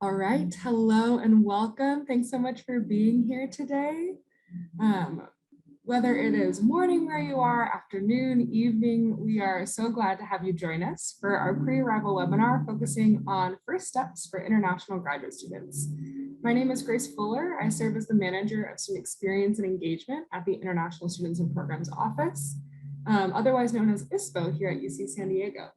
All right, hello and welcome. Thanks so much for being here today. Whether it is morning where you are, afternoon, evening, we are so glad to have you join us for our pre-arrival webinar focusing on first steps for international graduate students. My name is Grace Fuller. I serve as the manager of student experience and engagement at the International Students and Programs Office, otherwise known as ISPO here at UC San Diego.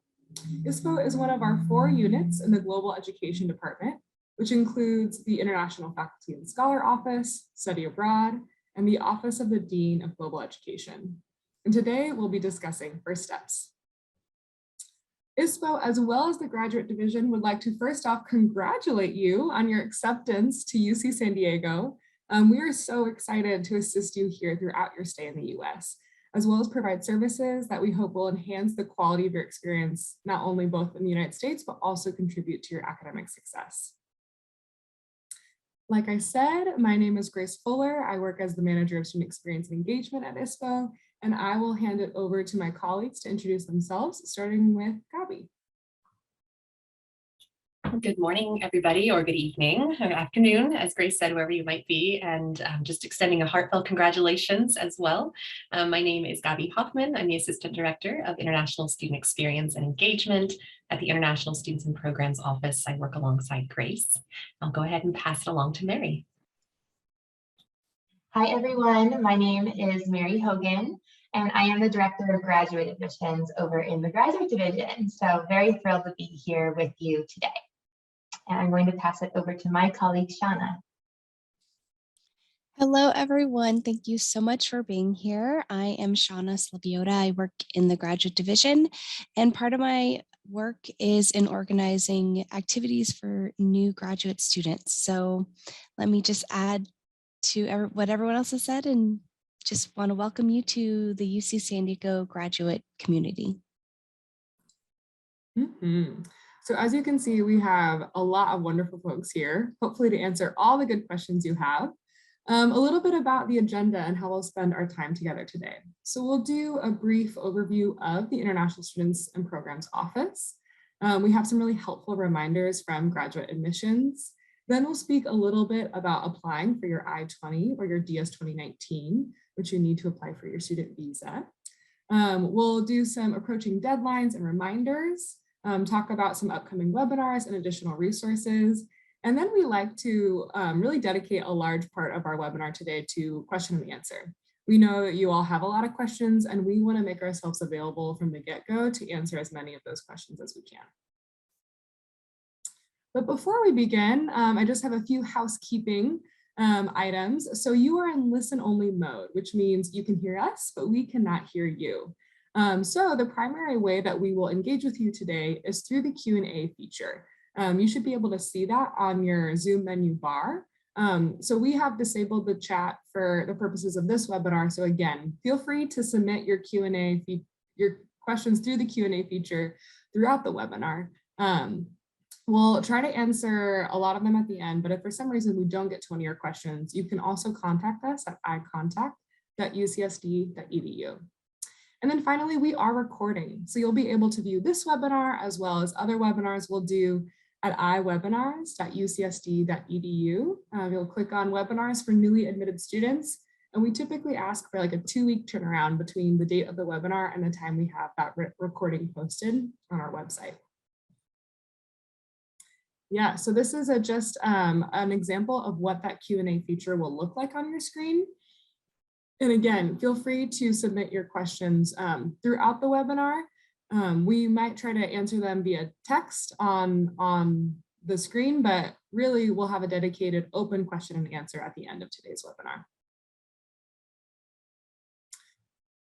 ISPO is one of our 4 units in the Global Education Department, which includes the International Faculty and Scholar Office, Study Abroad, and the Office of the Dean of Global Education. And today we'll be discussing first steps. ISPO, as well as the Graduate Division, would like to first off congratulate you on your acceptance to UC San Diego. We are so excited to assist you here throughout your stay in the US, as well as provide services that we hope will enhance the quality of your experience, not only both in the United States, but also contribute to your academic success. Like I said, my name is Grace Fuller. I work as the manager of student experience and engagement at ISPO, and I will hand it over to my colleagues to introduce themselves, starting with Gabi. Good morning, everybody, or good evening, or afternoon, as Grace said, wherever you might be, and just extending a heartfelt congratulations as well. My name is Gabi Hoffman. I'm the Assistant Director of International Student Experience and Engagement at the International Students and Programs Office. I work alongside Grace. I'll go ahead and pass it along to Mary. Hi, everyone. My name is Mary Hogan, and I am the Director of Graduate Admissions over in the Graduate Division. So very thrilled to be here with you today. And I'm going to pass it over to my colleague, Shauna. Hello, everyone. Thank you so much for being here. I am Shauna Slaviota. I work in the Graduate Division, and part of my work is in organizing activities for new graduate students. So let me just add to what everyone else has said and just want to welcome you to the UC San Diego graduate community. So as you can see, we have a lot of wonderful folks here, hopefully to answer all the good questions you have. A little bit about the agenda and how we'll spend our time together today. So we'll do a brief overview of the International Students and Programs Office. We have some really helpful reminders from graduate admissions. Then we'll speak a little bit about applying for your I-20 or your DS 2019, which you need to apply for your student visa. We'll do some approaching deadlines and reminders. Talk about some upcoming webinars and additional resources. And then we like to really dedicate a large part of our webinar today to question and answer. We know that you all have a lot of questions, and we want to make ourselves available from the get-go to answer as many of those questions as we can. But before we begin, I just have a few housekeeping items. So you are in listen-only mode, which means you can hear us, but we cannot hear you. So the primary way that we will engage with you today is through the Q&A feature. You should be able to see that on your Zoom menu bar. So we have disabled the chat for the purposes of this webinar. So again, feel free to submit your Q&A, your questions through the Q&A feature throughout the webinar. We'll try to answer a lot of them at the end, but if for some reason we don't get to one of your questions, you can also contact us at icontact.ucsd.edu. And then finally, we are recording. So you'll be able to view this webinar as well as other webinars we'll do at iwebinars.ucsd.edu. You'll click on webinars for newly admitted students. And we typically ask for like a 2-week turnaround between the date of the webinar and the time we have that recording posted on our website. Yeah, so this is just an example of what that Q&A feature will look like on your screen. And again, feel free to submit your questions throughout the webinar. We might try to answer them via text on the screen, but really we'll have a dedicated open question and answer at the end of today's webinar.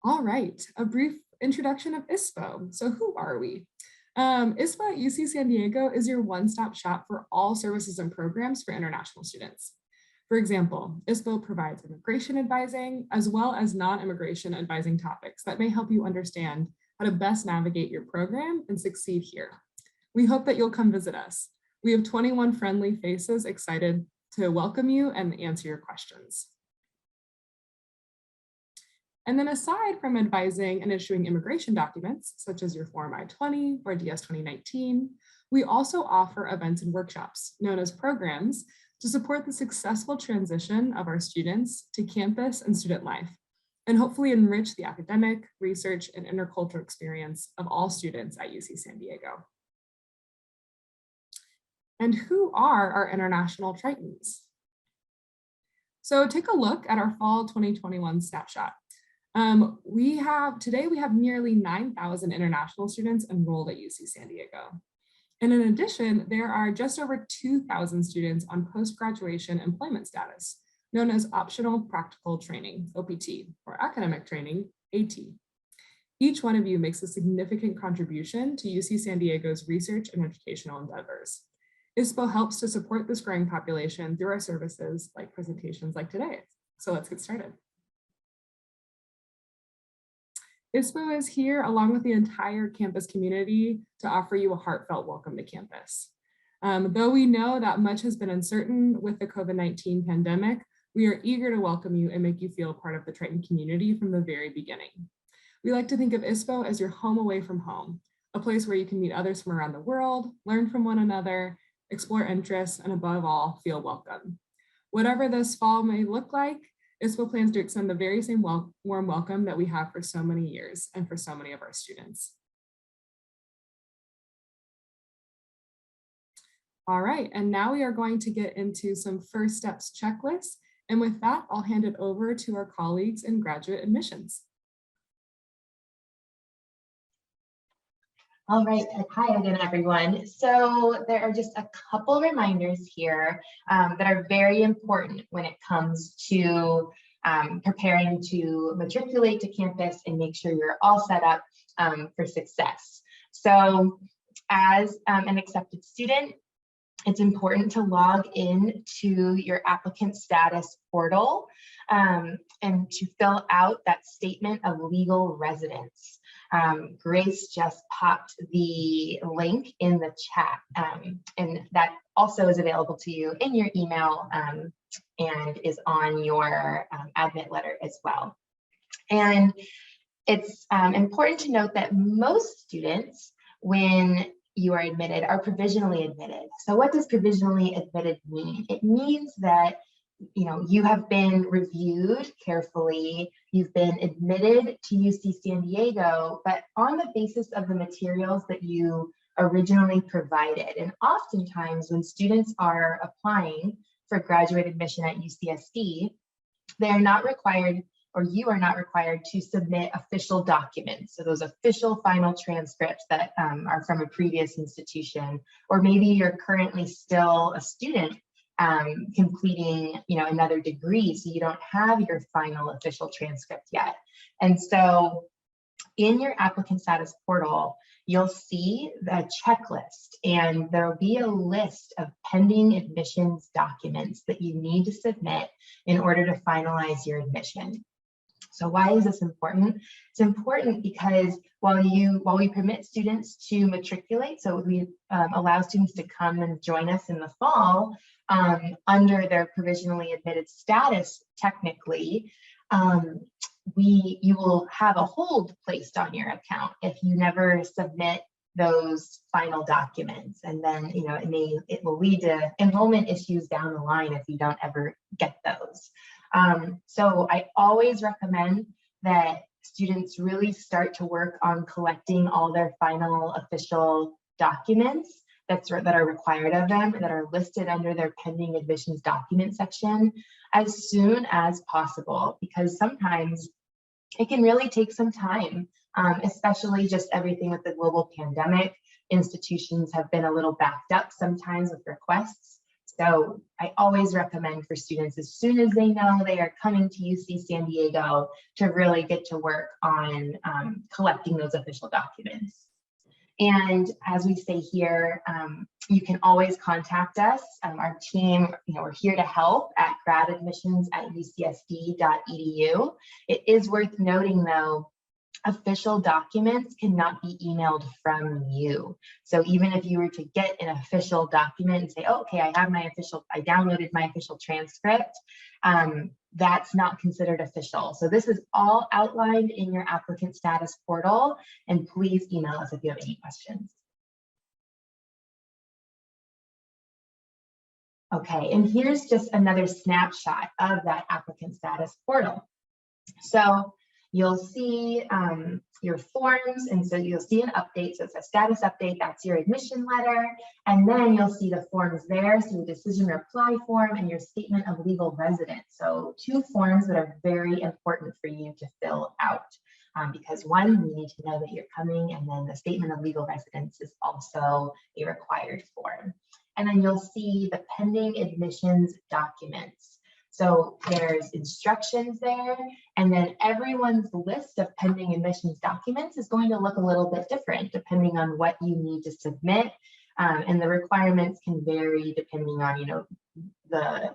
All right, a brief introduction of ISPO. So who are we? ISPO at UC San Diego is your one-stop shop for all services and programs for international students. For example, ISPO provides immigration advising as well as non-immigration advising topics that may help you understand how to best navigate your program and succeed here. We hope that you'll come visit us. We have 21 friendly faces excited to welcome you and answer your questions. And then aside from advising and issuing immigration documents, such as your Form I-20 or DS 2019, we also offer events and workshops, known as programs, to support the successful transition of our students to campus and student life, and hopefully enrich the academic, research, and intercultural experience of all students at UC San Diego. And who are our international Tritons? So take a look at our fall 2021 snapshot. Today we have nearly 9,000 international students enrolled at UC San Diego. And in addition, there are just over 2,000 students on post-graduation employment status, known as optional practical training, OPT, or academic training, AT. Each one of you makes a significant contribution to UC San Diego's research and educational endeavors. ISPO helps to support this growing population through our services like presentations like today. So let's get started. ISPO is here along with the entire campus community to offer you a heartfelt welcome to campus. Though we know that much has been uncertain with the COVID-19 pandemic, we are eager to welcome you and make you feel part of the Triton community from the very beginning. We like to think of ISPO as your home away from home, a place where you can meet others from around the world, learn from one another, explore interests, and above all, feel welcome. Whatever this fall may look like, ISPO plans to extend the very same warm welcome that we have for so many years and for so many of our students. All right, and now we are going to get into some first steps checklists. And with that, I'll hand it over to our colleagues in graduate admissions. All right, hi again, everyone. So there are just a couple reminders here that are very important when it comes to preparing to matriculate to campus and make sure you're all set up for success. So as an accepted student, it's important to log in to your applicant status portal and to fill out that statement of legal residence. Grace just popped the link in the chat, and that also is available to you in your email and is on your admit letter as well. And it's important to note that most students, when you are admitted, are provisionally admitted. So what does provisionally admitted mean? It means that you have been reviewed carefully, you've been admitted to UC San Diego, but on the basis of the materials that you originally provided. And oftentimes when students are applying for graduate admission at UCSD, they are not required, or you are not required, to submit official documents. So those official final transcripts that are from a previous institution, or maybe you're currently still a student completing another degree, so you don't have your final official transcript yet. And so in your applicant status portal, you'll see the checklist, and there will be a list of pending admissions documents that you need to submit in order to finalize your admission. So why is this important? It's important because while we permit students to matriculate, so we allow students to come and join us in the fall under their provisionally admitted status, technically, you will have a hold placed on your account if you never submit those final documents, and then it will lead to enrollment issues down the line if you don't ever get those. So I always recommend that students really start to work on collecting all their final official documents that are required of them, that are listed under their pending admissions document section, as soon as possible, because sometimes it can really take some time, especially just everything with the global pandemic. Institutions have been a little backed up sometimes with requests. So I always recommend for students, as soon as they know they are coming to UC San Diego, to really get to work on collecting those official documents. And as we say here, you can always contact us. Our team, we're here to help at gradadmissions@ucsd.edu. It is worth noting, though, official documents cannot be emailed from you. So even if you were to get an official document and say, oh, okay, I downloaded my official transcript, that's not considered official. So this is all outlined in your applicant status portal, and please email us if you have any questions. Okay, and here's just another snapshot of that applicant status portal. So you'll see your forms, and so you'll see an update. So it's a status update, that's your admission letter. And then you'll see the forms there, so your decision reply form and your statement of legal residence. So 2 forms that are very important for you to fill out. Because one, we need to know that you're coming, and then the statement of legal residence is also a required form. And then you'll see the pending admissions documents. So there's instructions there, and then everyone's list of pending admissions documents is going to look a little bit different depending on what you need to submit. And the requirements can vary depending on,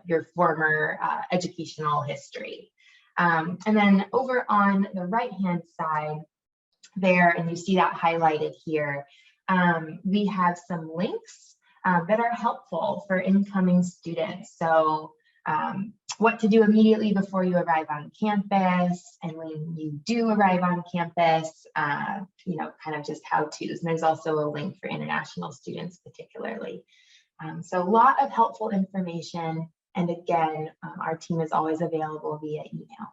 your former educational history. And then over on the right-hand side there, and you see that highlighted here, we have some links that are helpful for incoming students. So what to do immediately before you arrive on campus, and when you do arrive on campus, kind of just how-tos. And there's also a link for international students particularly. So a lot of helpful information. And again, our team is always available via email.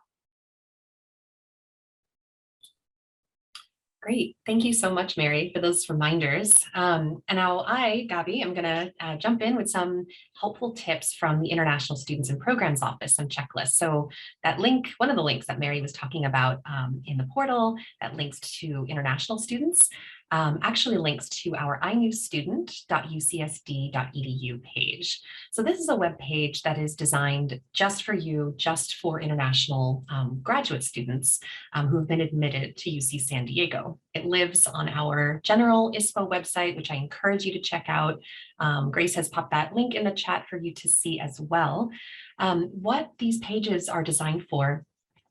Great. Thank you so much, Mary, for those reminders. And now I, Gabi, am going to jump in with some helpful tips from the International Students and Programs Office, some checklists. So that link, one of the links that Mary was talking about in the portal that links to international students, actually links to our inewstudent.ucsd.edu page. So this is a web page that is designed just for you, just for international graduate students who have been admitted to UC San Diego. It lives on our general ISPO website, which I encourage you to check out. Grace has popped that link in the chat for you to see as well. What these pages are designed for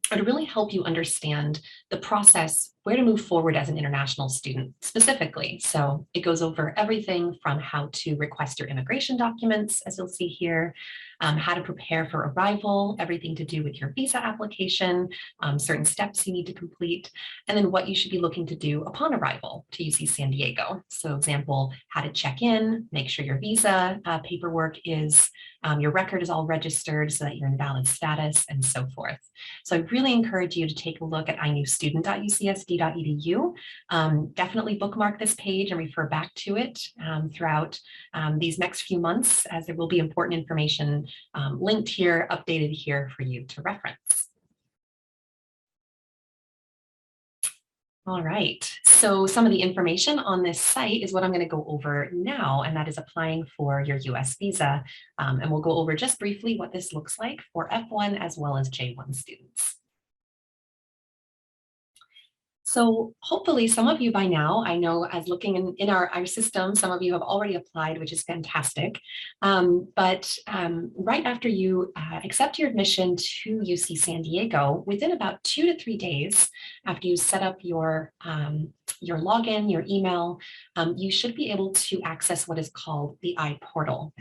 are to really help you understand the process, where to move forward as an international student specifically. So it goes over everything from how to request your immigration documents, as you'll see here, how to prepare for arrival, everything to do with your visa application, certain steps you need to complete, and then what you should be looking to do upon arrival to UC San Diego. So example, how to check in, make sure your visa paperwork is, your record is all registered so that you're in valid status, and so forth. So I really encourage you to take a look at inewstudent.ucsd.edu. Definitely bookmark this page and refer back to it throughout these next few months, as there will be important information linked here, updated here for you to reference. All right, so some of the information on this site is what I'm going to go over now, and that is applying for your US visa. And we'll go over just briefly what this looks like for F1 as well as J1 students. So hopefully some of you by now, I know as looking in our system, some of you have already applied, which is fantastic. But right after you accept your admission to UC San Diego, within about 2 to 3 days after you set up your login, your email, you should be able to access what is called the IPortal.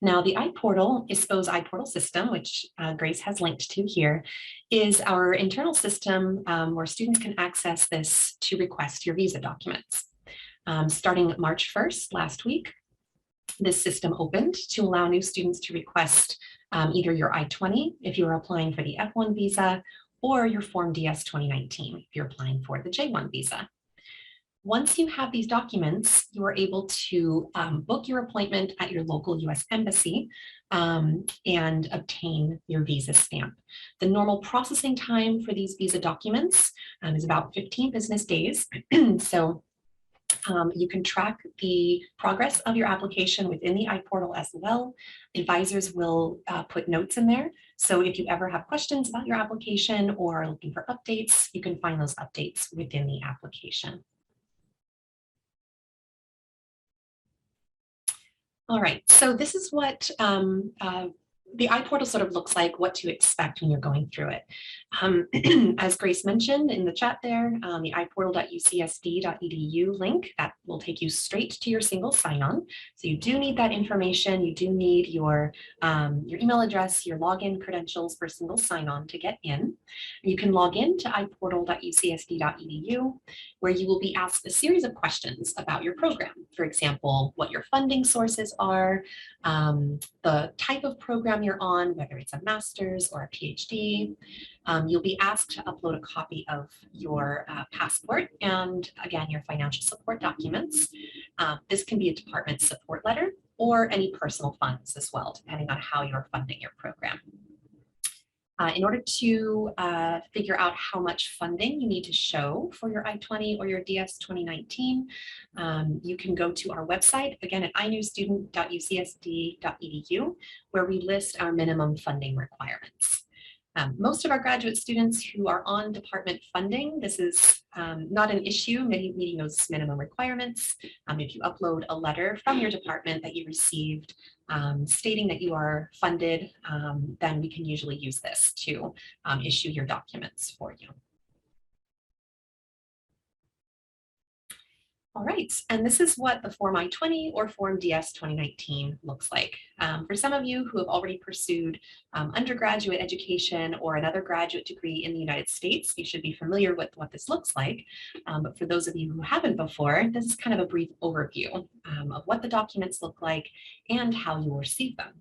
Now, the IPortal, ISPO's IPortal system, which Grace has linked to here, is our internal system where students can access this to request your visa documents. Starting March 1st, last week, this system opened to allow new students to request either your I-20 if you are applying for the F1 visa, or your Form DS 2019 if you're applying for the J1 visa. Once you have these documents, you are able to book your appointment at your local US embassy and obtain your visa stamp. The normal processing time for these visa documents is about 15 business days. So you can track the progress of your application within the iPortal as well. Advisors will put notes in there. So if you ever have questions about your application or are looking for updates, you can find those updates within the application. All right, so this is what the iPortal sort of looks like, what to expect when you're going through it. As Grace mentioned in the chat there, the iportal.ucsd.edu link, that will take you straight to your single sign-on. So you do need that information. You do need your email address, your login credentials for single sign-on to get in. You can log in to iportal.ucsd.edu, where you will be asked a series of questions about your program. For example, what your funding sources are, the type of program you're on, whether it's a master's or a PhD. You'll be asked to upload a copy of your passport and, again, your financial support documents. This can be a department support letter or any personal funds as well, depending on how you're funding your program. In order to figure out how much funding you need to show for your I-20 or your DS 2019, you can go to our website, again at inewstudent.ucsd.edu, where we list our minimum funding requirements. Most of our graduate students who are on department funding, this is not an issue, meeting those minimum requirements. If you upload a letter from your department that you received stating that you are funded, then we can usually use this to issue your documents for you. All right, and this is what the Form I-20 or Form DS 2019 looks like. For some of you who have already pursued undergraduate education or another graduate degree in the United States, you should be familiar with what this looks like. But for those of you who haven't before, this is kind of a brief overview of what the documents look like and how you will receive them.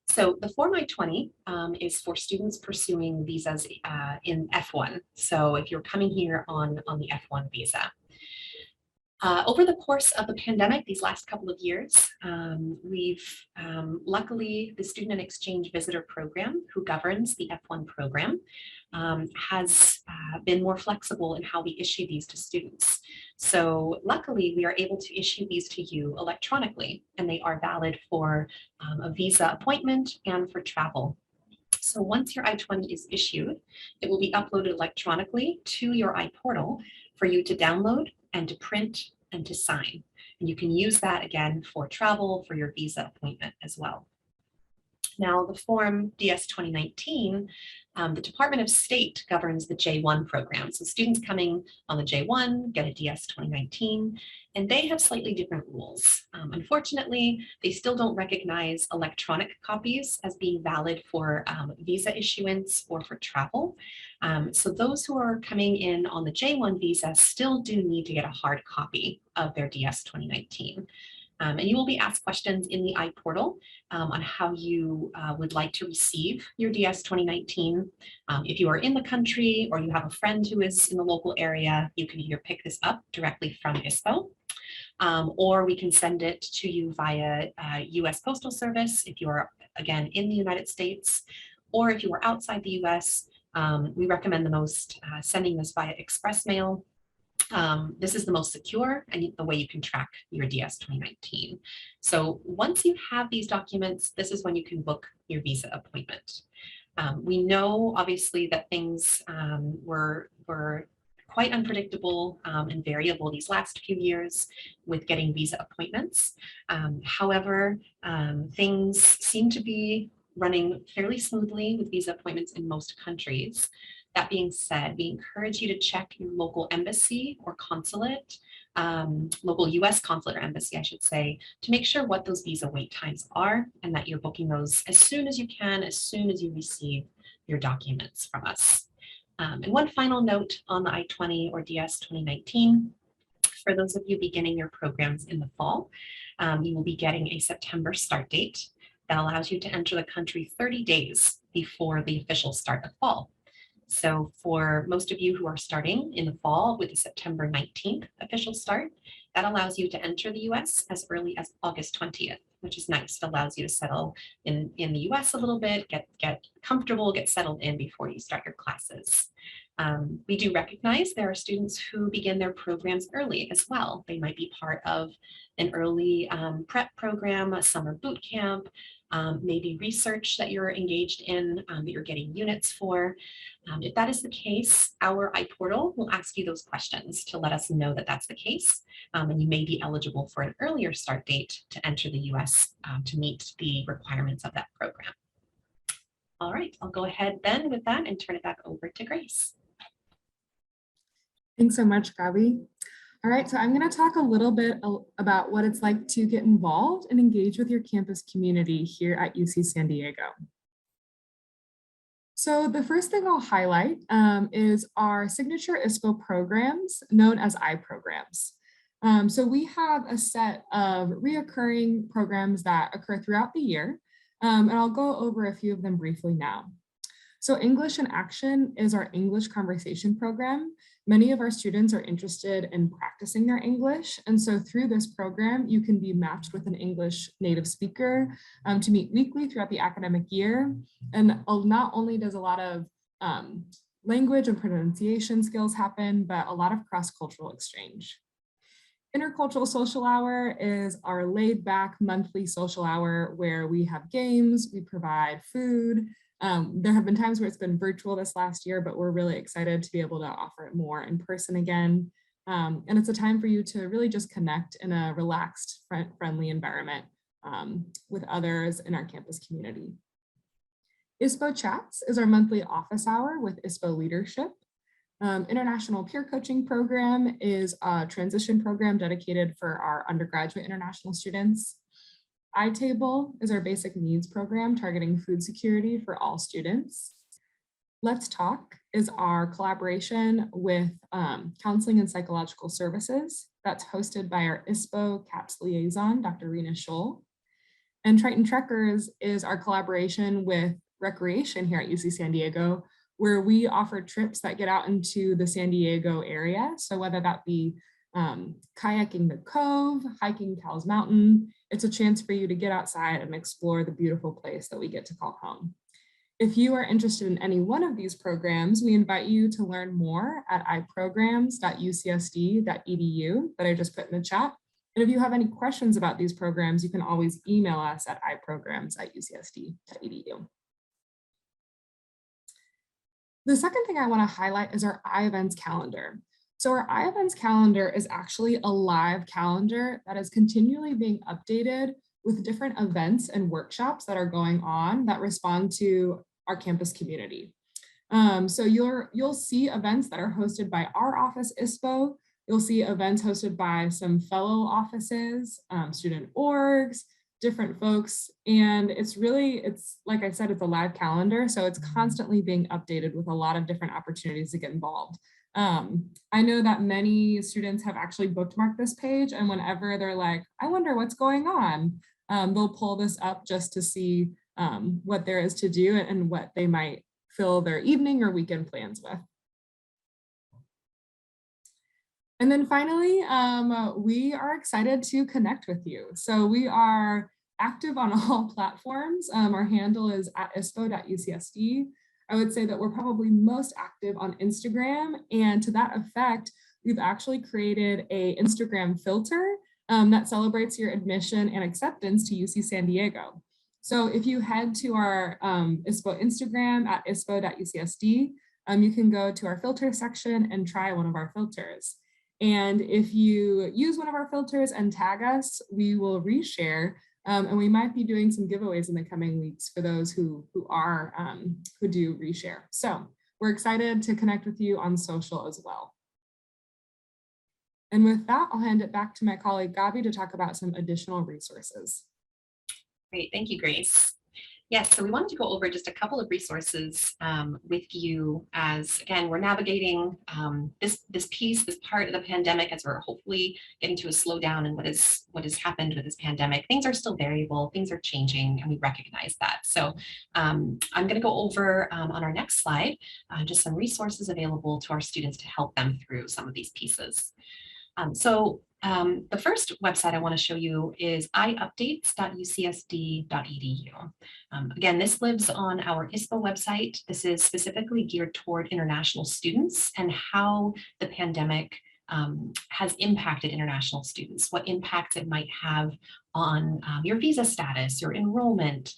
So the Form I-20 is for students pursuing visas in F1. So if you're coming here on the F1 visa. Over the course of the pandemic, these last couple of years, we've luckily the Student and Exchange Visitor Program, who governs the F1 program, has been more flexible in how we issue these to students. So luckily, we are able to issue these to you electronically, and they are valid for a visa appointment and for travel. So once your I-20 is issued, it will be uploaded electronically to your iPortal for you to download and to print and to sign. And you can use that again for travel, for your visa appointment as well. Now, the Form DS 2019, the Department of State governs the J1 program. So students coming on the J1 get a DS 2019, and they have slightly different rules. Unfortunately, they still don't recognize electronic copies as being valid for visa issuance or for travel. So those who are coming in on the J1 visa still do need to get a hard copy of their DS 2019. And you will be asked questions in the iPortal on how you would like to receive your DS 2019. If you are in the country or you have a friend who is in the local area, you can either pick this up directly from ISPO, or we can send it to you via US Postal Service if you are, again, in the United States, or if you are outside the US, we recommend the most sending this via express mail. This is the most secure and the way you can track your DS 2019. So once you have these documents, this is when you can book your visa appointment. We know, obviously, that things were quite unpredictable and variable these last few years with getting visa appointments. However, things seem to be running fairly smoothly with visa appointments in most countries. That being said, we encourage you to check your local embassy or consulate, local US consulate or embassy, I should say, to make sure what those visa wait times are and that you're booking those as soon as you can, as soon as you receive your documents from us. And one final note on the I-20 or DS 2019, for those of you beginning your programs in the fall, you will be getting a September start date that allows you to enter the country 30 days before the official start of fall. So for most of you who are starting in the fall with the September 19th official start, that allows you to enter the US as early as August 20th, which is nice. It allows you to settle in the US a little bit, get comfortable, get settled in before you start your classes. We do recognize there are students who begin their programs early as well. They might be part of an early prep program, a summer boot camp, maybe research that you're engaged in, that you're getting units for. If that is the case, our iPortal will ask you those questions to let us know that that's the case, and you may be eligible for an earlier start date to enter the US to meet the requirements of that program. All right, I'll go ahead then with that and turn it back over to Grace. Thanks so much, Gabby. All right, so I'm going to talk a little bit about what it's like to get involved and engage with your campus community here at UC San Diego. So the first thing I'll highlight is our signature ISPO programs known as I programs. So we have a set of reoccurring programs that occur throughout the year, and I'll go over a few of them briefly now. So English in Action is our English conversation program. Many of our students are interested in practicing their English. And so through this program, you can be matched with an English native speaker to meet weekly throughout the academic year. And not only does a lot of language and pronunciation skills happen, but a lot of cross-cultural exchange. Intercultural Social Hour is our laid back monthly social hour where we have games, we provide food. There have been times where it's been virtual this last year, but we're really excited to be able to offer it more in person again. And it's a time for you to really just connect in a relaxed, friendly environment with others in our campus community. ISPO Chats is our monthly office hour with ISPO leadership. International Peer Coaching Program is a transition program dedicated for our undergraduate international students. iTable is our basic needs program targeting food security for all students. Let's Talk is our collaboration with Counseling and Psychological Services that's hosted by our ISPO CAPS liaison, Dr. Rena Scholl. And Triton Trekkers is our collaboration with Recreation here at UC San Diego, where we offer trips that get out into the San Diego area. So whether that be kayaking the Cove, hiking Cowles Mountain, it's a chance for you to get outside and explore the beautiful place that we get to call home. If you are interested in any one of these programs, we invite you to learn more at iprograms.ucsd.edu that I just put in the chat. And if you have any questions about these programs, you can always email us at iprograms@ucsd.edu. The second thing I want to highlight is our iEvents calendar. So our iEvents calendar is actually a live calendar that is continually being updated with different events and workshops that are going on that respond to our campus community. So you'll see events that are hosted by our office, ISPO. You'll see events hosted by some fellow offices, student orgs, different folks. And it's like I said, it's a live calendar. So it's constantly being updated with a lot of different opportunities to get involved. I know that many students have actually bookmarked this page, and whenever they're like, I wonder what's going on, they'll pull this up just to see what there is to do and what they might fill their evening or weekend plans with. And then finally, we are excited to connect with you. So we are active on all platforms. Our handle is @ispo.ucsd. I would say that we're probably most active on Instagram. And to that effect, we've actually created an Instagram filter that celebrates your admission and acceptance to UC San Diego. So if you head to our ISPO Instagram at ispo.ucsd, you can go to our filter section and try one of our filters. And if you use one of our filters and tag us, we will reshare. And we might be doing some giveaways in the coming weeks for those who do reshare. So we're excited to connect with you on social as well. And with that, I'll hand it back to my colleague Gabi to talk about some additional resources. Great, thank you, Grace. Yes, so we wanted to go over just a couple of resources with you as, again, we're navigating this part of the pandemic as we're hopefully getting to a slowdown in what has happened with this pandemic. Things are still variable, things are changing, and we recognize that. So I'm going to go over on our next slide just some resources available to our students to help them through some of these pieces. The first website I want to show you is iupdates.ucsd.edu. Again, this lives on our ISPO website. This is specifically geared toward international students and how the pandemic has impacted international students, what impacts it might have on your visa status, your enrollment,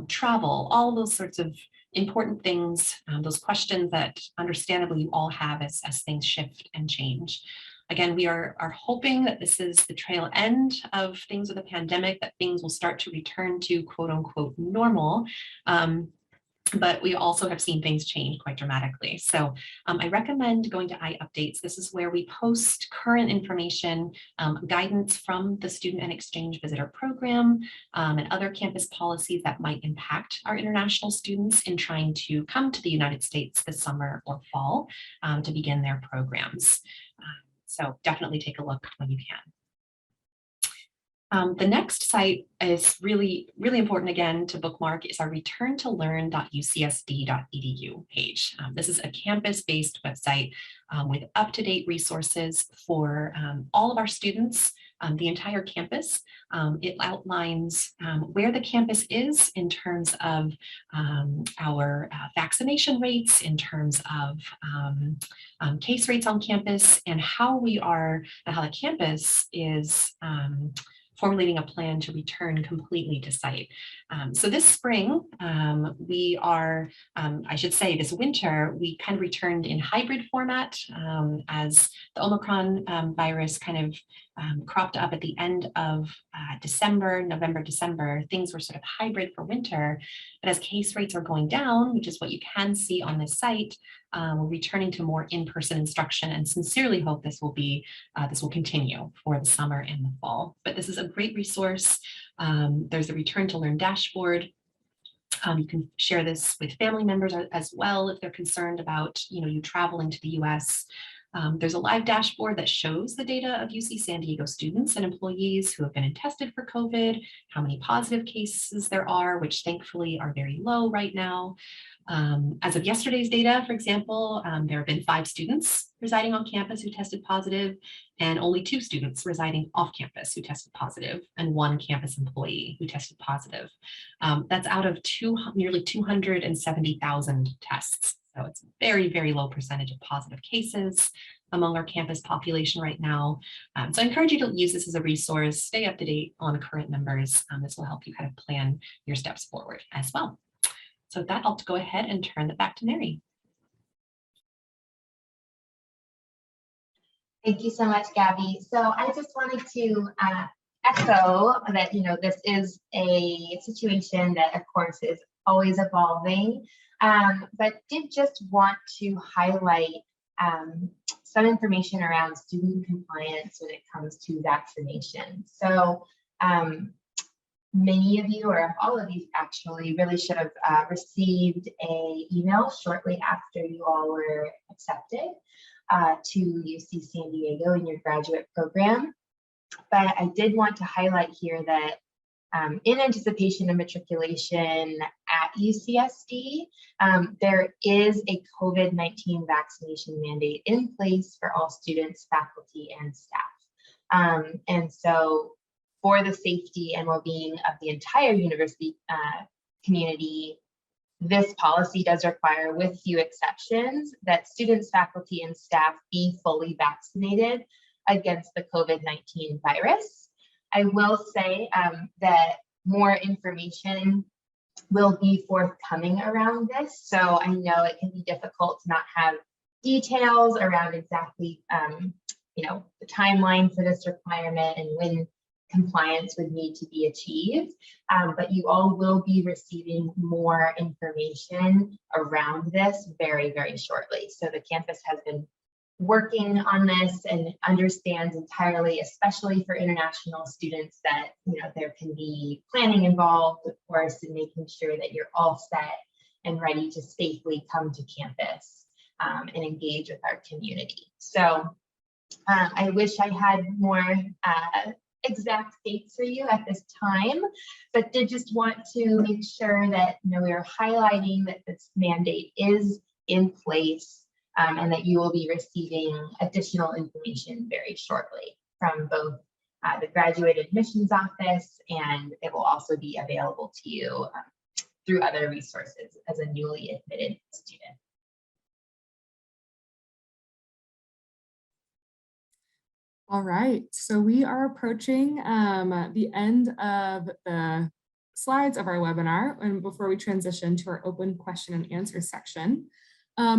travel, all those sorts of important things, those questions that understandably you all have as things shift and change. Again, we are hoping that this is the tail end of things with the pandemic, that things will start to return to quote unquote normal. But we also have seen things change quite dramatically. So I recommend going to iUpdates. This is where we post current information, guidance from the Student and Exchange Visitor Program, and other campus policies that might impact our international students in trying to come to the United States this summer or fall to begin their programs. So definitely take a look when you can. The next site is really important, again, to bookmark, is our returntolearn.ucsd.edu page. This is a campus-based website with up-to-date resources for all of our students, the entire campus. It outlines where the campus is in terms of our vaccination rates, in terms of case rates on campus, and how the campus is formulating a plan to return completely to site. So this spring, we are, I should say this winter, we kind of returned in hybrid format as the Omicron virus kind of cropped up at the end of November, December. Things were sort of hybrid for winter, but as case rates are going down, which is what you can see on this site, we're returning to more in-person instruction, and sincerely hope this will continue for the summer and the fall. But this is a great resource. There's a Return to Learn dashboard. You can share this with family members as well if they're concerned about you traveling to the US. There's a live dashboard that shows the data of UC San Diego students and employees who have been tested for COVID, how many positive cases there are, which thankfully are very low right now. As of yesterday's data, for example, there have been 5 students residing on campus who tested positive, and only 2 students residing off campus who tested positive, and 1 campus employee who tested positive. That's out of nearly 270,000 tests. So it's a very, very low percentage of positive cases among our campus population right now. So I encourage you to use this as a resource, stay up to date on current numbers. This will help you kind of plan your steps forward as well. So with that, I'll go ahead and turn it back to Mary. Thank you so much, Gabby. So I just wanted to echo that, this is a situation that, of course, is always evolving, but did just want to highlight some information around student compliance when it comes to vaccination. So many of you, or all of you actually, really should have received an email shortly after you all were accepted to UC San Diego in your graduate program. But I did want to highlight here that in anticipation of matriculation at UCSD, there is a COVID-19 vaccination mandate in place for all students, faculty, and staff. And so for the safety and well-being of the entire university community, this policy does require, with few exceptions, that students, faculty, and staff be fully vaccinated against the COVID-19 virus. I will say that more information will be forthcoming around this. So I know it can be difficult to not have details around exactly, the timeline for this requirement and when compliance would need to be achieved, but you all will be receiving more information around this very, very shortly. So the campus has been working on this and understands entirely, especially for international students, that there can be planning involved, of course, in making sure that you're all set and ready to safely come to campus and engage with our community. So I wish I had more exact dates for you at this time, but did just want to make sure that we are highlighting that this mandate is in place, and that you will be receiving additional information very shortly from both the Graduate Admissions Office, and it will also be available to you through other resources as a newly admitted student. All right, so we are approaching the end of the slides of our webinar, and before we transition to our open question and answer section.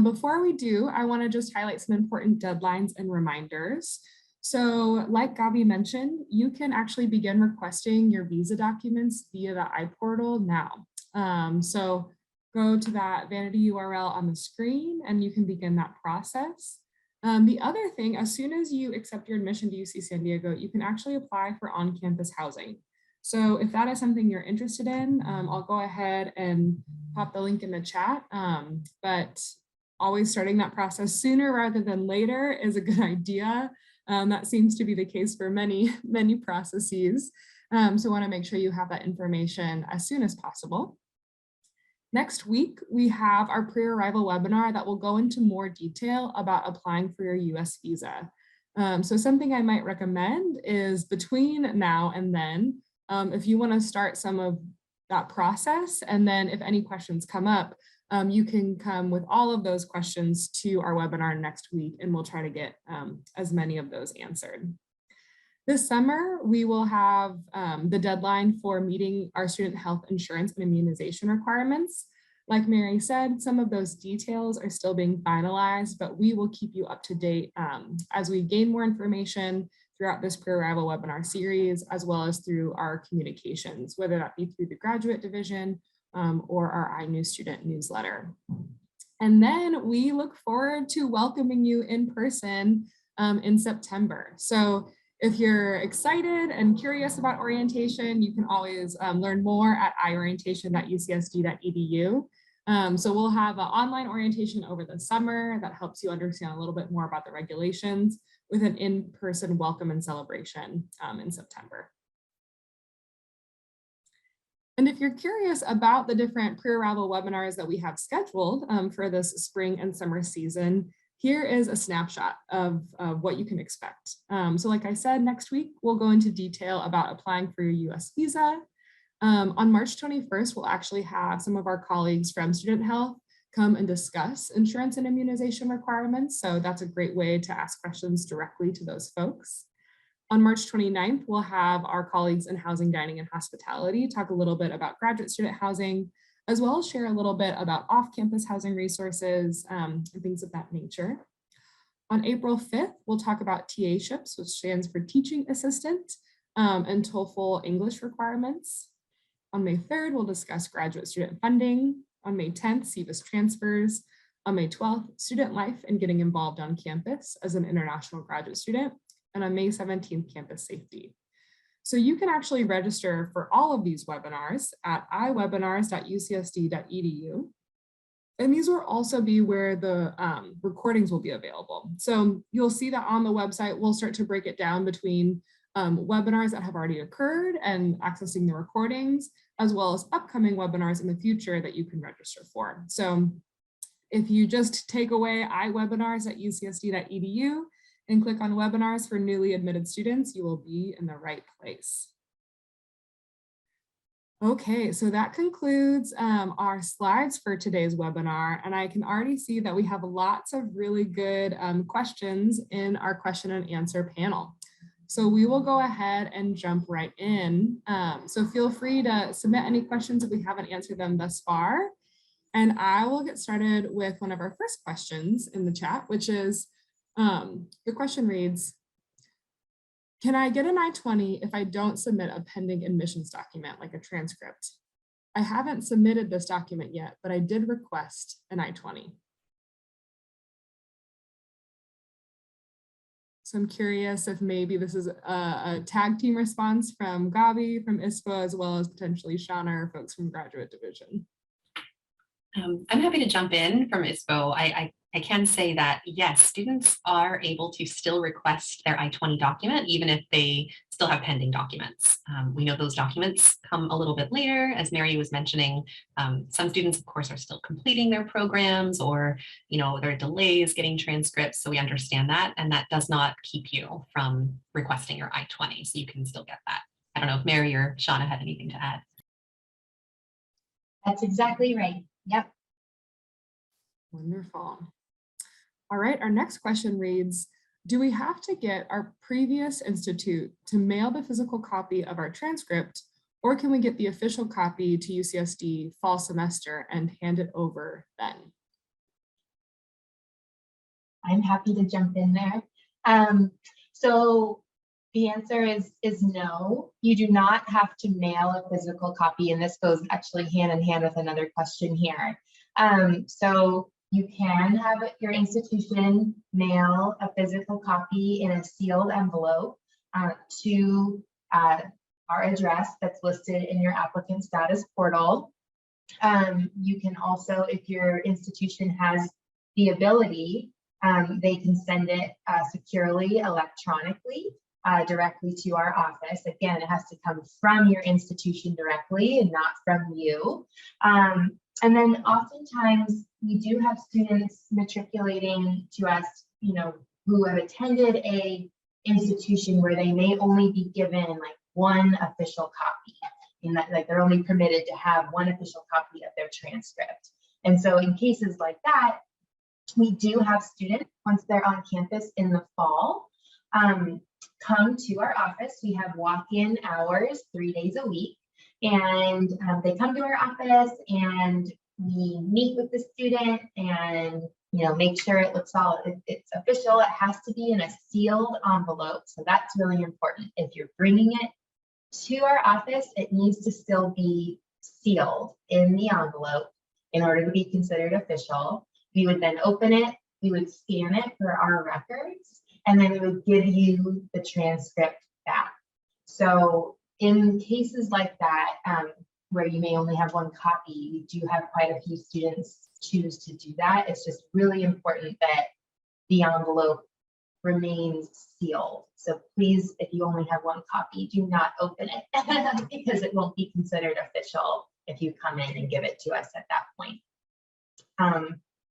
Before we do, I want to just highlight some important deadlines and reminders. So like Gabi mentioned, you can actually begin requesting your visa documents via the IPortal now. So go to that vanity URL on the screen and you can begin that process. The other thing, as soon as you accept your admission to UC San Diego, you can actually apply for on-campus housing. So if that is something you're interested in, I'll go ahead and pop the link in the chat. But always starting that process sooner rather than later is a good idea. That seems to be the case for many processes. So want to make sure you have that information as soon as possible. Next week, we have our pre-arrival webinar that will go into more detail about applying for your US visa. So something I might recommend is between now and then, if you want to start some of that process, and then if any questions come up, you can come with all of those questions to our webinar next week, and we'll try to get as many of those answered. This summer, we will have the deadline for meeting our student health insurance and immunization requirements. Like Mary said, some of those details are still being finalized, but we will keep you up to date as we gain more information throughout this pre-arrival webinar series, as well as through our communications, whether that be through the graduate division or our iNews student newsletter. And then we look forward to welcoming you in person in September. So if you're excited and curious about orientation, you can always learn more at iorientation.ucsd.edu. So we'll have an online orientation over the summer that helps you understand a little bit more about the regulations, with an in-person welcome and celebration in September. And if you're curious about the different pre-arrival webinars that we have scheduled for this spring and summer season, here is a snapshot of what you can expect. So like I said, next week, we'll go into detail about applying for your US visa. On March 21st, we'll actually have some of our colleagues from Student Health come and discuss insurance and immunization requirements. So that's a great way to ask questions directly to those folks. On March 29th, we'll have our colleagues in Housing, Dining, and Hospitality talk a little bit about graduate student housing, as well as share a little bit about off-campus housing resources and things of that nature. On April 5th, we'll talk about TA-SHIPs, which stands for Teaching Assistant, and TOEFL English requirements. On May 3rd, we'll discuss graduate student funding. On May 10th, SEVIS transfers. On May 12th, student life and getting involved on campus as an international graduate student. And on May 17th, campus safety. So you can actually register for all of these webinars at iwebinars.ucsd.edu. And these will also be where the recordings will be available. So you'll see that on the website, we'll start to break it down between webinars that have already occurred and accessing the recordings, as well as upcoming webinars in the future that you can register for. So if you just take away iwebinars.ucsd.edu and click on webinars for newly admitted students, you will be in the right place. Okay, so that concludes our slides for today's webinar, and I can already see that we have lots of really good questions in our question and answer panel. So we will go ahead and jump right in. So feel free to submit any questions if we haven't answered them thus far. And I will get started with one of our first questions in the chat, which is, the question reads, can I get an I-20 if I don't submit a pending admissions document like a transcript? I haven't submitted this document yet, but I did request an I-20. So I'm curious if maybe this is a tag team response from Gabi, from ISPO, as well as potentially Shauna or folks from Graduate Division. I'm happy to jump in from ISPO. I can say that, yes, students are able to still request their I-20 document, even if they still have pending documents. We know those documents come a little bit later, as Mary was mentioning. Some students, of course, are still completing their programs, or there are delays getting transcripts, so we understand that, and that does not keep you from requesting your I-20, so you can still get that. I don't know if Mary or Shauna had anything to add. That's exactly right. Yep. Wonderful. All right, our next question reads, do we have to get our previous institute to mail the physical copy of our transcript, or can we get the official copy to UCSD fall semester and hand it over then? I'm happy to jump in there. So the answer is no. You do not have to mail a physical copy, and this goes actually hand in hand with another question here. So you can have your institution mail a physical copy in a sealed envelope to our address that's listed in your applicant status portal. You can also, if your institution has the ability, they can send it securely electronically directly to our office. Again, it has to come from your institution directly and not from you. And then oftentimes we do have students matriculating to us, you know, who have attended a institution where they may only be given like one official copy, in that like they're only permitted to have one official copy of their transcript. And so in cases like that, we do have students, once they're on campus in the fall, come to our office. We have walk-in hours 3 days a week, and they come to our office and we meet with the student and, you know, make sure it looks all, it's official. It has to be in a sealed envelope. So that's really important. If you're bringing it to our office, it needs to still be sealed in the envelope in order to be considered official. We would then open it, we would scan it for our records, and then we would give you the transcript back. So in cases like that, where you may only have one copy, we do have quite a few students choose to do that. It's just really important that the envelope remains sealed. So please, if you only have one copy, do not open it because it won't be considered official if you come in and give it to us at that point.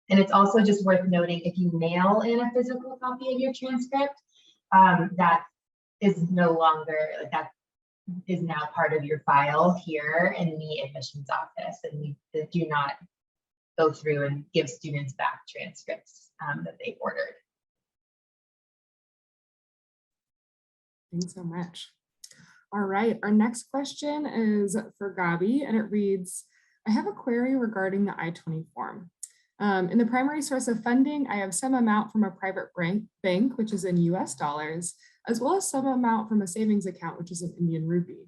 And it's also just worth noting, if you mail in a physical copy of your transcript, that is no longer, like that is now part of your file here in the admissions office, and we do not go through and give students back transcripts that they ordered. Thanks so much. All right, our next question is for Gabi, and it reads, I have a query regarding the I-20 form. In the primary source of funding, I have some amount from a private bank, which is in US dollars, as well as some amount from a savings account, which is in Indian rupee.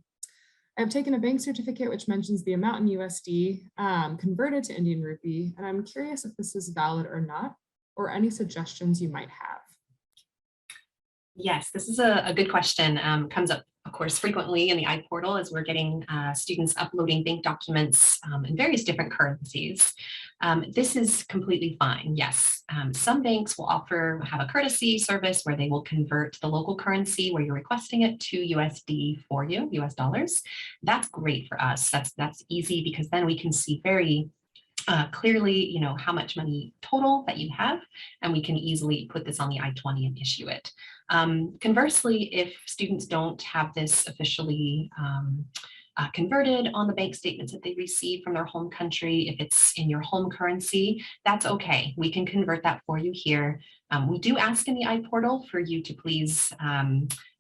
I have taken a bank certificate which mentions the amount in USD converted to Indian rupee, and I'm curious if this is valid or not, or any suggestions you might have. Yes, this is a good question. Comes up, of course, frequently in the IPortal as we're getting students uploading bank documents in various different currencies. This is completely fine. Yes, some banks will have a courtesy service where they will convert the local currency where you're requesting it to USD for you, US dollars. That's great for us. That's easy because then we can see very clearly, you know, how much money total that you have, and we can easily put this on the I-20 and issue it. Conversely, if students don't have this officially converted on the bank statements that they receive from their home country, if it's in your home currency, that's okay. We can convert that for you here. We do ask in the iPortal for you to please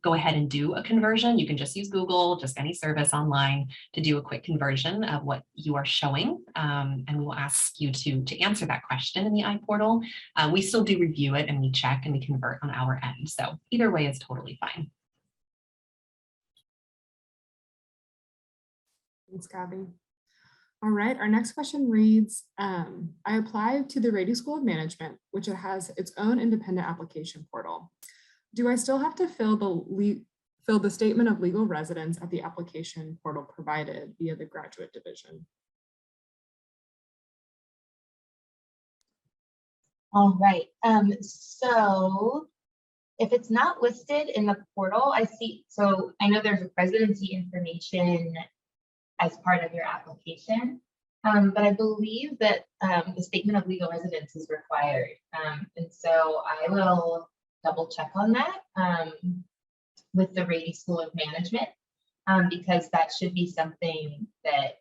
go ahead and do a conversion. You can just use Google, just any service online to do a quick conversion of what you are showing. And we will ask you to answer that question in the iPortal. We still do review it and we check and we convert on our end. So either way is totally fine. Thanks, Gabi. All right, our next question reads, I applied to the Rady School of Management, which has its own independent application portal. Do I still have to fill the statement of legal residence at the application portal provided via the graduate division? All right, so if it's not listed in the portal, I see, so I know there's a residency information as part of your application, but I believe that the statement of legal residence is required. And so I will double check on that with the Rady School of Management, because that should be something that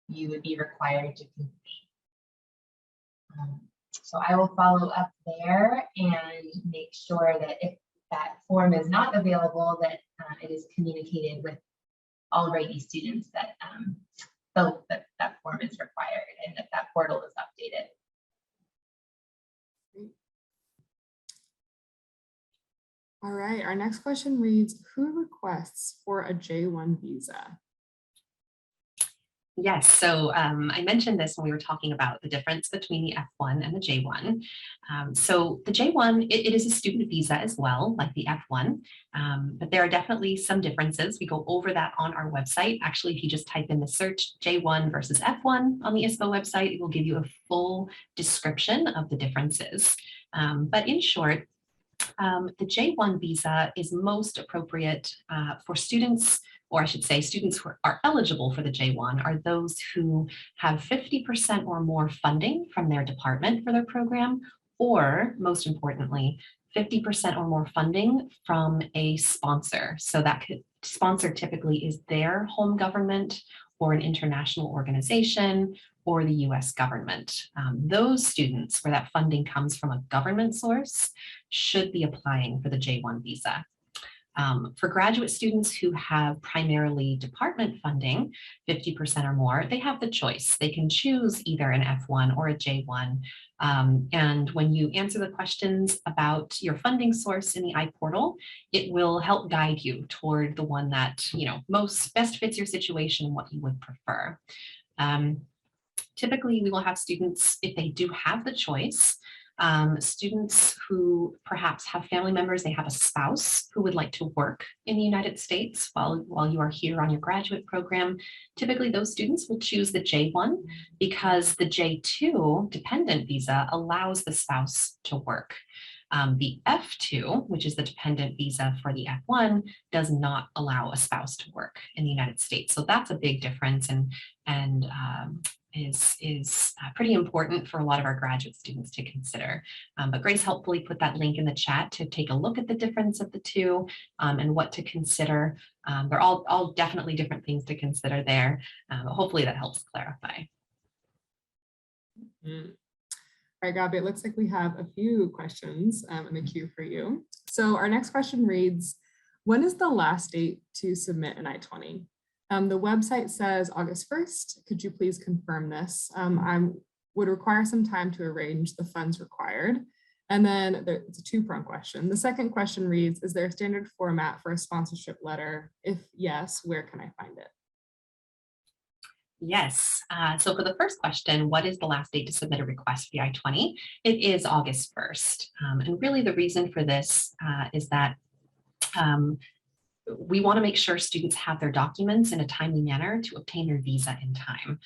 you would be required to complete. So I will follow up there and make sure that if that form is not available, that it is communicated with all Rady students that that form is required and that portal is updated. All right, our next question reads, who requests for a J1 visa? Yes, so I mentioned this when we were talking about the difference between the F1 and the J1. So the J1, it is a student visa as well, like the F1, but there are definitely some differences. We go over that on our website. Actually, if you just type in the search J1 versus F1 on the ISPO website, it will give you a full description of the differences. But in short, the J1 visa is most appropriate for students, or I should say students who are eligible for the J1 are those who have 50% or more funding from their department for their program, or most importantly, 50% or more funding from a sponsor. So that sponsor typically is their home government or an international organization or the US government. Those students where that funding comes from a government source should be applying for the J1 visa. For graduate students who have primarily department funding, 50% or more, they have the choice. They can choose either an F1 or a J1. And when you answer the questions about your funding source in the IPortal, it will help guide you toward the one that best fits your situation and what you would prefer. Typically, we will have students, if they do have the choice, students who perhaps have family members, they have a spouse who would like to work in the United States while you are here on your graduate program. Typically, those students will choose the J1 because the J2 dependent visa allows the spouse to work. The F2, which is the dependent visa for the F1, does not allow a spouse to work in the United States. So that's a big difference and is pretty important for a lot of our graduate students to consider. But Grace helpfully put that link in the chat to take a look at the difference of the two and what to consider. They're all definitely different things to consider there. Hopefully that helps clarify. All right, Gabi, it looks like we have a few questions in the queue for you. So our next question reads, when is the last date to submit an I-20? The website says August 1st. Could you please confirm this? I would require some time to arrange the funds required. And then it's a two-pronged question. The second question reads, is there a standard format for a sponsorship letter? If yes, where can I find it? Yes, so for the first question, what is the last date to submit a request for the I-20? It is August 1st. And really the reason for this is that we want to make sure students have their documents in a timely manner to obtain their visa in time.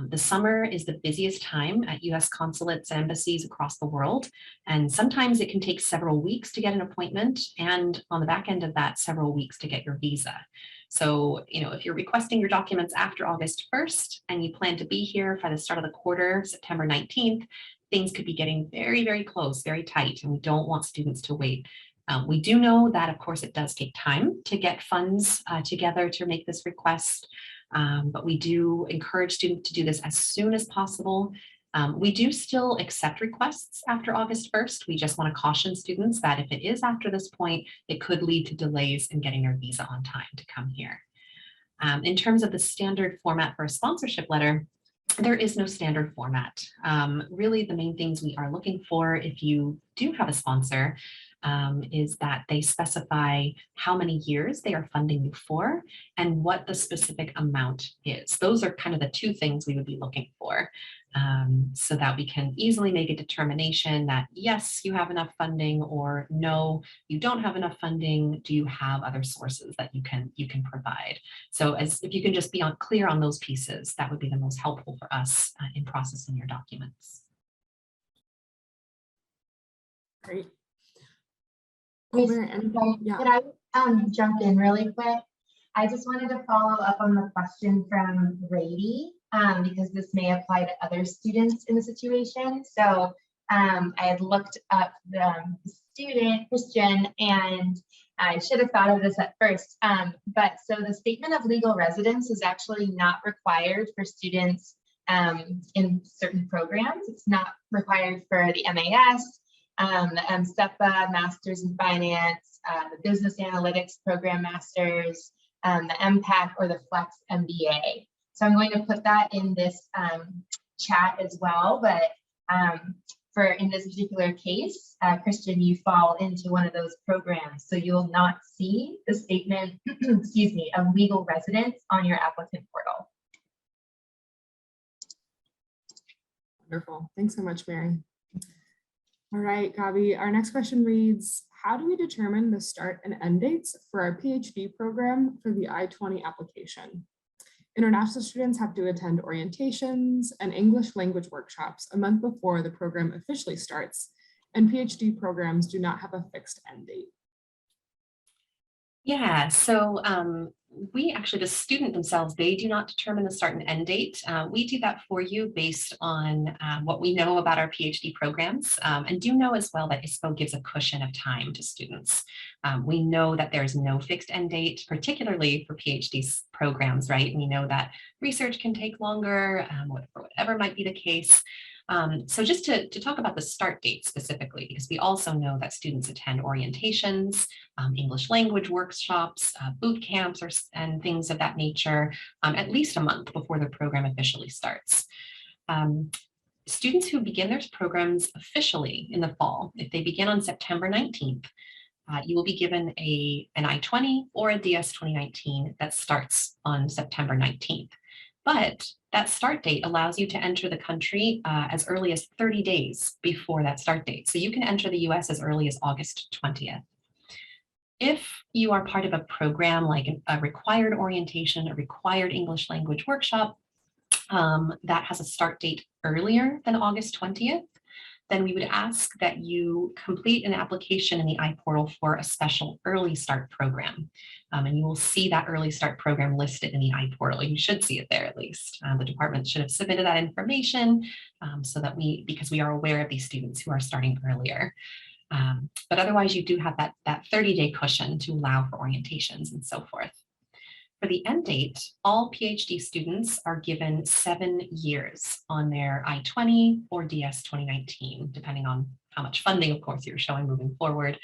The summer is the busiest time at US consulates and embassies across the world, and sometimes it can take several weeks to get an appointment, and on the back end of that, several weeks to get your visa. So, if you're requesting your documents after August 1st and you plan to be here by the start of the quarter, September 19th, things could be getting very, very close, very tight, and we don't want students to wait. We do know that, of course, it does take time to get funds together to make this request, but we do encourage students to do this as soon as possible. We do still accept requests after August 1st. We just want to caution students that if it is after this point, it could lead to delays in getting their visa on time to come here. In terms of the standard format for a sponsorship letter, there is no standard format. Really, the main things we are looking for if you do have a sponsor is that they specify how many years they are funding you for and what the specific amount is. Those are kind of the two things we would be looking for so that we can easily make a determination that yes, you have enough funding, or no, you don't have enough funding. Do you have other sources that you can provide? So if you can just be clear on those pieces, that would be the most helpful for us in processing your documents. Great. Could I jump in really quick? I just wanted to follow up on the question from Brady because this may apply to other students in the situation. So I had looked up the student, Christian, and I should have thought of this at first. But so the statement of legal residence is actually not required for students in certain programs. It's not required for the MAS, the MSTEPA, Masters in Finance, the Business Analytics Program Masters, the MPAC, or the Flex MBA. So I'm going to put that in this chat as well, but in this particular case, Christian, you fall into one of those programs. So you'll not see the statement, excuse me, of legal residence on your applicant portal. Wonderful. Thanks so much, Mary. All right, Gabi, our next question reads, how do we determine the start and end dates for our PhD program for the I-20 application? International students have to attend orientations and English language workshops a month before the program officially starts, and PhD programs do not have a fixed end date. Yeah, so we actually, the student themselves, they do not determine the start and end date. We do that for you based on what we know about our PhD programs, and do know as well that ISPO gives a cushion of time to students. We know that there's no fixed end date, particularly for PhD programs, right? We know that research can take longer, for whatever might be the case. So just to talk about the start date specifically, because we also know that students attend orientations, English language workshops, boot camps, and things of that nature, at least a month before the program officially starts. Students who begin their programs officially in the fall, if they begin on September 19th, you will be given an I-20 or a DS 2019 that starts on September 19th. But that start date allows you to enter the country as early as 30 days before that start date. So you can enter the US as early as August 20th. If you are part of a program like a required orientation, a required English language workshop that has a start date earlier than August 20th, then we would ask that you complete an application in the IPortal for a special early start program. And you will see that early start program listed in the IPortal. You should see it there at least. The department should have submitted that information so that because we are aware of these students who are starting earlier. But otherwise you do have that 30-day cushion to allow for orientations and so forth. For the end date, all PhD students are given 7 years on their I-20 or DS 2019, depending on how much funding, of course, you're showing moving forward.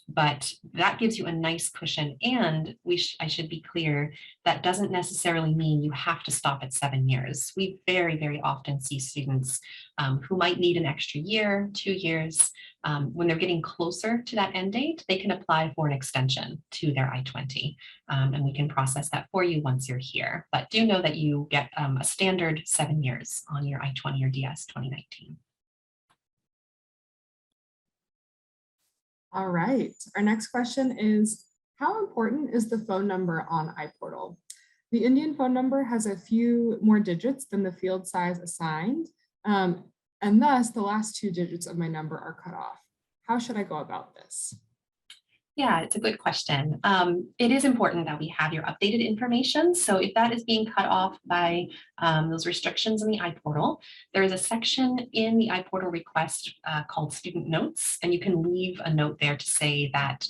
But that gives you a nice cushion, and I should be clear, that doesn't necessarily mean you have to stop at 7 years. We very, very often see students who might need an extra year, 2 years. When they're getting closer to that end date, they can apply for an extension to their I-20, and we can process that for you once you're here. But do know that you get a standard 7 years on your I-20 or DS 2019. All right, our next question is, how important is the phone number on IPortal? The Indian phone number has a few more digits than the field size assigned, and thus the last 2 digits of my number are cut off. How should I go about this? Yeah, it's a good question. It is important that we have your updated information. So if that is being cut off by those restrictions in the IPortal, there is a section in the IPortal request called student notes, and you can leave a note there to say that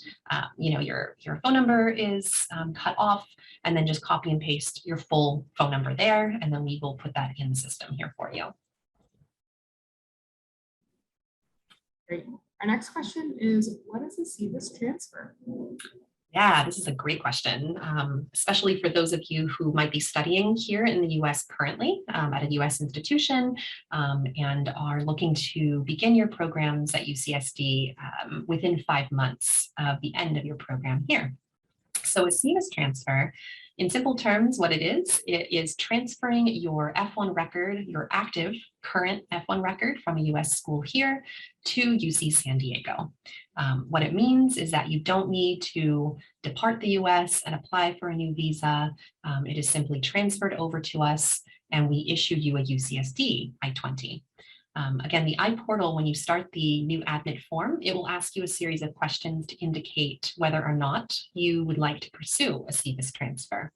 your phone number is cut off, and then just copy and paste your full phone number there, and then we will put that in the system here for you. Great. Our next question is, what is a CVIS transfer? Yeah, this is a great question, especially for those of you who might be studying here in the US currently at a US institution and are looking to begin your programs at UCSD within 5 months of the end of your program here. So a CVIS transfer, in simple terms, what it is transferring your F1 record, your active current F1 record from a US school here to UC San Diego. What it means is that you don't need to depart the US and apply for a new visa. It is simply transferred over to us and we issue you a UCSD I-20. Again, the IPortal, when you start the new admit form, it will ask you a series of questions to indicate whether or not you would like to pursue a CVIS transfer.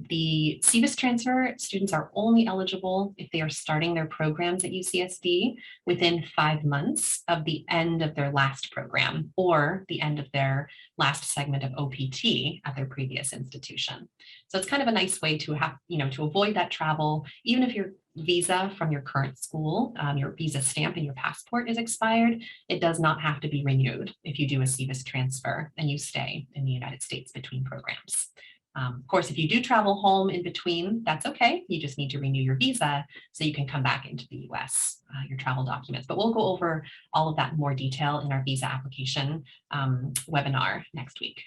The CVIS transfer students are only eligible if they are starting their programs at UCSD within 5 months of the end of their last program or the end of their last segment of OPT at their previous institution. So it's kind of a nice way to have, to avoid that travel, even if your visa from your current school, your visa stamp and your passport is expired, it does not have to be renewed if you do a CVIS transfer and you stay in the United States between programs. Of course, if you do travel home in between, that's okay. You just need to renew your visa so you can come back into the US, your travel documents. But we'll go over all of that in more detail in our visa application webinar next week.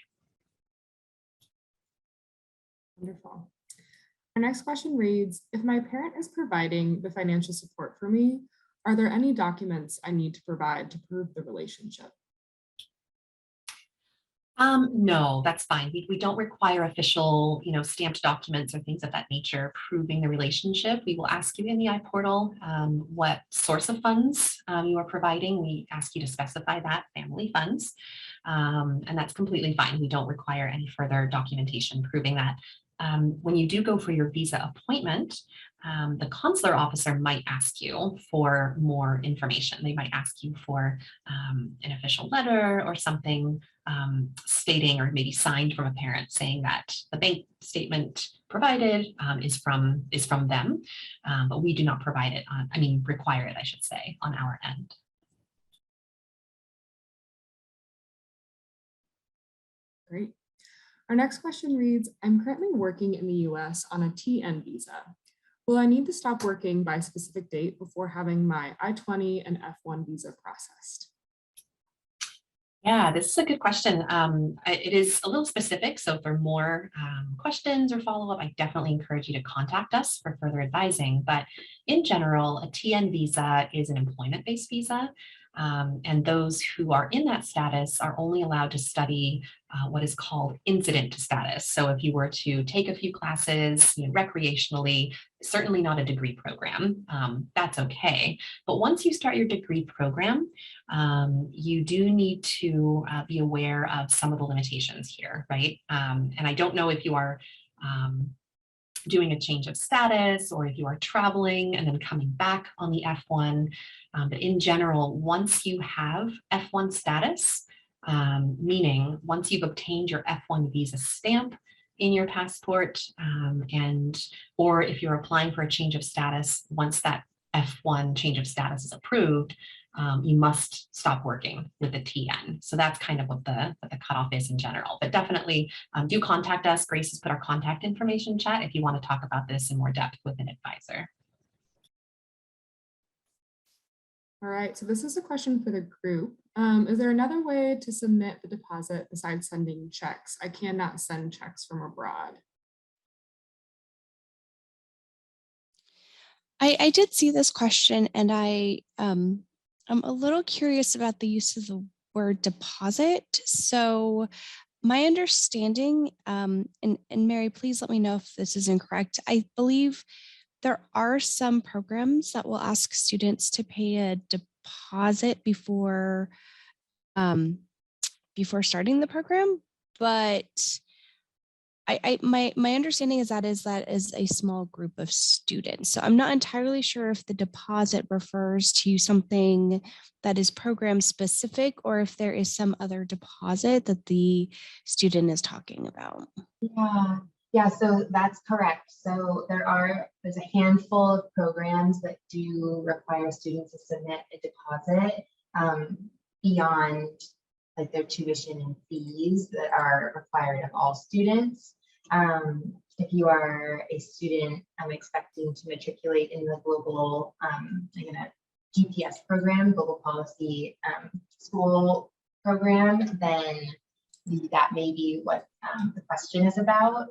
Wonderful. Our next question reads, if my parent is providing the financial support for me, are there any documents I need to provide to prove the relationship? No, that's fine. We don't require official, stamped documents or things of that nature proving the relationship. We will ask you in the iPortal what source of funds you are providing. We ask you to specify that, family funds, and that's completely fine. We don't require any further documentation proving that. When you do go for your visa appointment, the consular officer might ask you for more information. They might ask you for an official letter or something stating, or maybe signed from a parent, saying that the bank statement provided is from them, but we do not provide it require it, I should say, on our end. Great. Our next question reads, I'm currently working in the US on a TN visa. Will I need to stop working by a specific date before having my I-20 and F1 visa processed? Yeah, this is a good question. It is a little specific, so for more questions or follow-up, I definitely encourage you to contact us for further advising. But in general, a TN visa is an employment-based visa. And those who are in that status are only allowed to study what is called incident to status. So if you were to take a few classes recreationally, certainly not a degree program, that's okay. But once you start your degree program, you do need to be aware of some of the limitations here, right? And I don't know if you are doing a change of status or if you are traveling and then coming back on the F1. But in general, once you have F1 status, meaning once you've obtained your F1 visa stamp in your passport, or if you're applying for a change of status, once that F1 change of status is approved, you must stop working with the TN. So that's kind of what the cutoff is in general. But definitely do contact us. Grace has put our contact information in chat if you want to talk about this in more depth with an advisor. All right, so this is a question for the group. Is there another way to submit the deposit besides sending checks? I cannot send checks from abroad. I did see this question, and I'm a little curious about the use of the word deposit. So my understanding, and Mary, please let me know if this is incorrect. I believe there are some programs that will ask students to pay a deposit before starting the program, but my understanding is that is a small group of students. So I'm not entirely sure if the deposit refers to something that is program specific or if there is some other deposit that the student is talking about. Yeah, so that's correct. So there's a handful of programs that do require students to submit a deposit beyond like their tuition and fees that are required of all students. If you are a student expecting to matriculate in the global GPS program, global policy school program, then that may be what the question is about.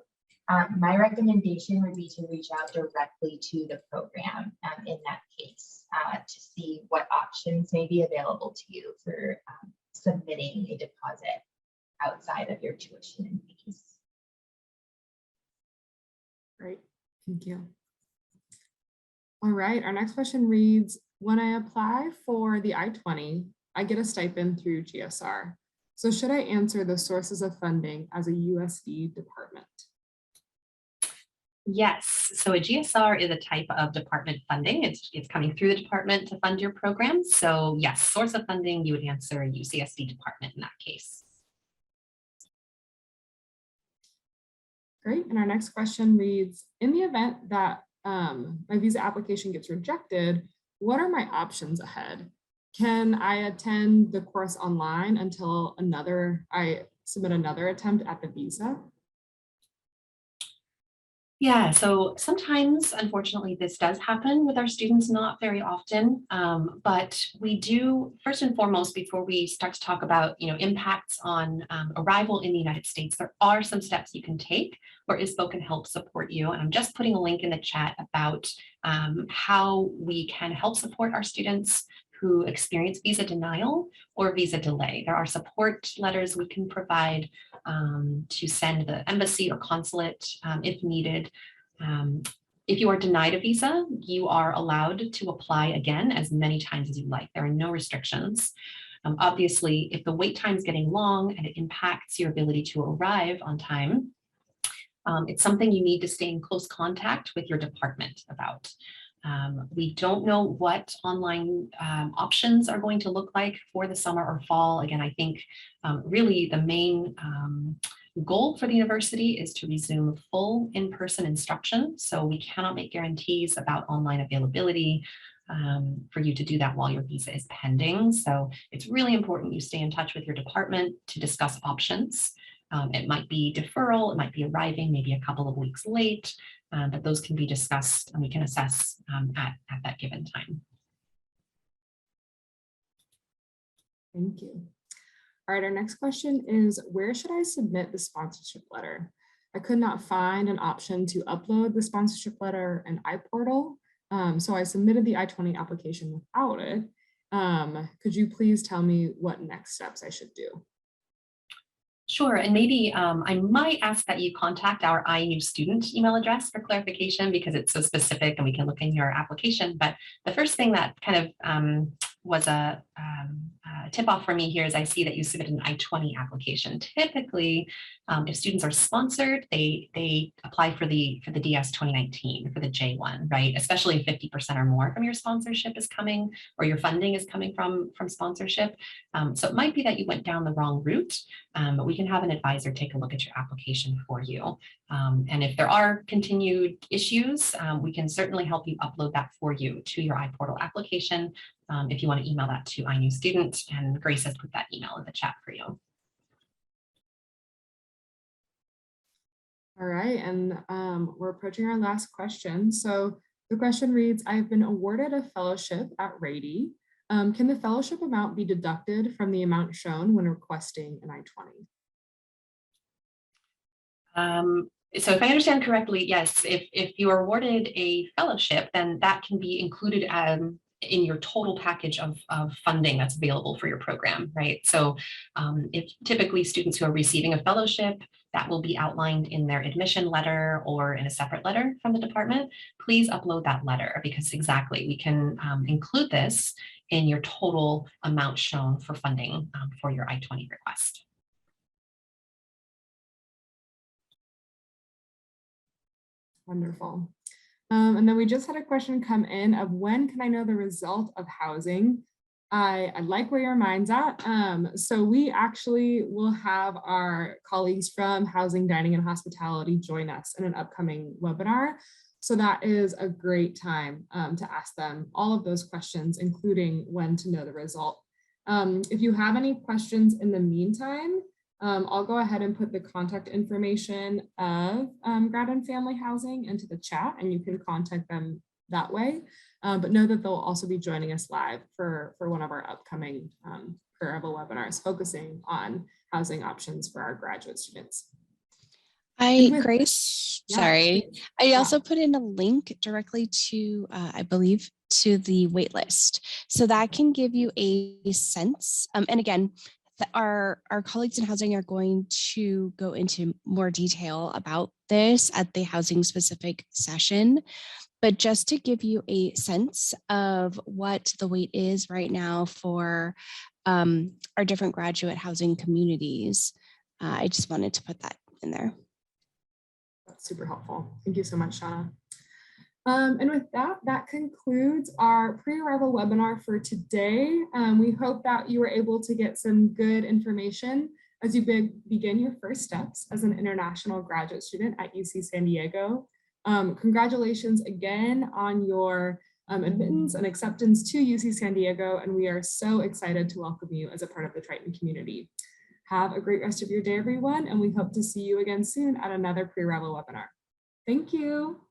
My recommendation would be to reach out directly to the program in that case to see what options may be available to you for submitting a deposit outside of your tuition and fees. Great, thank you. All right, our next question reads, when I apply for the I-20, I get a stipend through GSR. So should I answer the sources of funding as a USD department? Yes, so a GSR is a type of department funding. It's coming through the department to fund your program. So yes, source of funding, you would answer a UCSD department in that case. Great, and our next question reads, in the event that my visa application gets rejected, what are my options ahead? Can I attend the course online until I submit another attempt at the visa? Yeah, so sometimes, unfortunately, this does happen with our students, not very often, but we do, first and foremost, before we start to talk about, impacts on arrival in the United States, there are some steps you can take where ISPO can help support you. And I'm just putting a link in the chat about how we can help support our students who experience visa denial or visa delay. There are support letters we can provide to send the embassy or consulate if needed. If you are denied a visa, you are allowed to apply again as many times as you like. There are no restrictions. Obviously, if the wait time is getting long and it impacts your ability to arrive on time, it's something you need to stay in close contact with your department about. We don't know what online options are going to look like for the summer or fall. Again, I think really the main goal for the university is to resume full in-person instruction. So we cannot make guarantees about online availability for you to do that while your visa is pending. So it's really important you stay in touch with your department to discuss options. It might be deferral, it might be arriving maybe a couple of weeks late, but those can be discussed and we can assess at that given time. Thank you. All right, our next question is, where should I submit the sponsorship letter? I could not find an option to upload the sponsorship letter in IPortal, so I submitted the I-20 application without it. Could you please tell me what next steps I should do? Sure, and maybe I might ask that you contact our INU student email address for clarification because it's so specific and we can look in your application. But the first thing that kind of was a tip off for me here is I see that you submitted an I-20 application. Typically, if students are sponsored, they apply for the DS 2019, for the J1, right? Especially if 50% or more from your sponsorship is coming or your funding is coming from sponsorship. So it might be that you went down the wrong route, but we can have an advisor take a look at your application for you. And if there are continued issues, we can certainly help you upload that for you to your iPortal application. If you want to email that to INU student, and Grace has put that email in the chat for you. All right, and we're approaching our last question. So the question reads, I've been awarded a fellowship at Rady. Can the fellowship amount be deducted from the amount shown when requesting an I-20? So if I understand correctly, yes, if you are awarded a fellowship, then that can be included in your total package of funding that's available for your program, right? So if typically students who are receiving a fellowship, that will be outlined in their admission letter or in a separate letter from the department. Please upload that letter because exactly we can include this in your total amount shown for funding for your I-20 request. Wonderful. And then we just had a question come in of when can I know the result of housing? I like where your mind's at. So we actually will have our colleagues from Housing, Dining, and Hospitality join us in an upcoming webinar. So that is a great time to ask them all of those questions, including when to know the result. If you have any questions in the meantime, I'll go ahead and put the contact information of Grad and Family Housing into the chat, and you can contact them that way. But know that they'll also be joining us live for one of our upcoming PreArrival webinars focusing on housing options for our graduate students. Grace, yeah, sorry. I also put in a link directly to, I believe, to the waitlist. So that can give you a sense. And again, our colleagues in housing are going to go into more detail about this at the housing specific session. But just to give you a sense of what the wait is right now for our different graduate housing communities, I just wanted to put that in there. That's super helpful. Thank you so much, Shauna. And with that, that concludes our pre-arrival webinar for today. We hope that you were able to get some good information as you begin your first steps as an international graduate student at UC San Diego. Congratulations again on your admittance and acceptance to UC San Diego, and we are so excited to welcome you as a part of the Triton community. Have a great rest of your day, everyone, and we hope to see you again soon at another pre-arrival webinar. Thank you.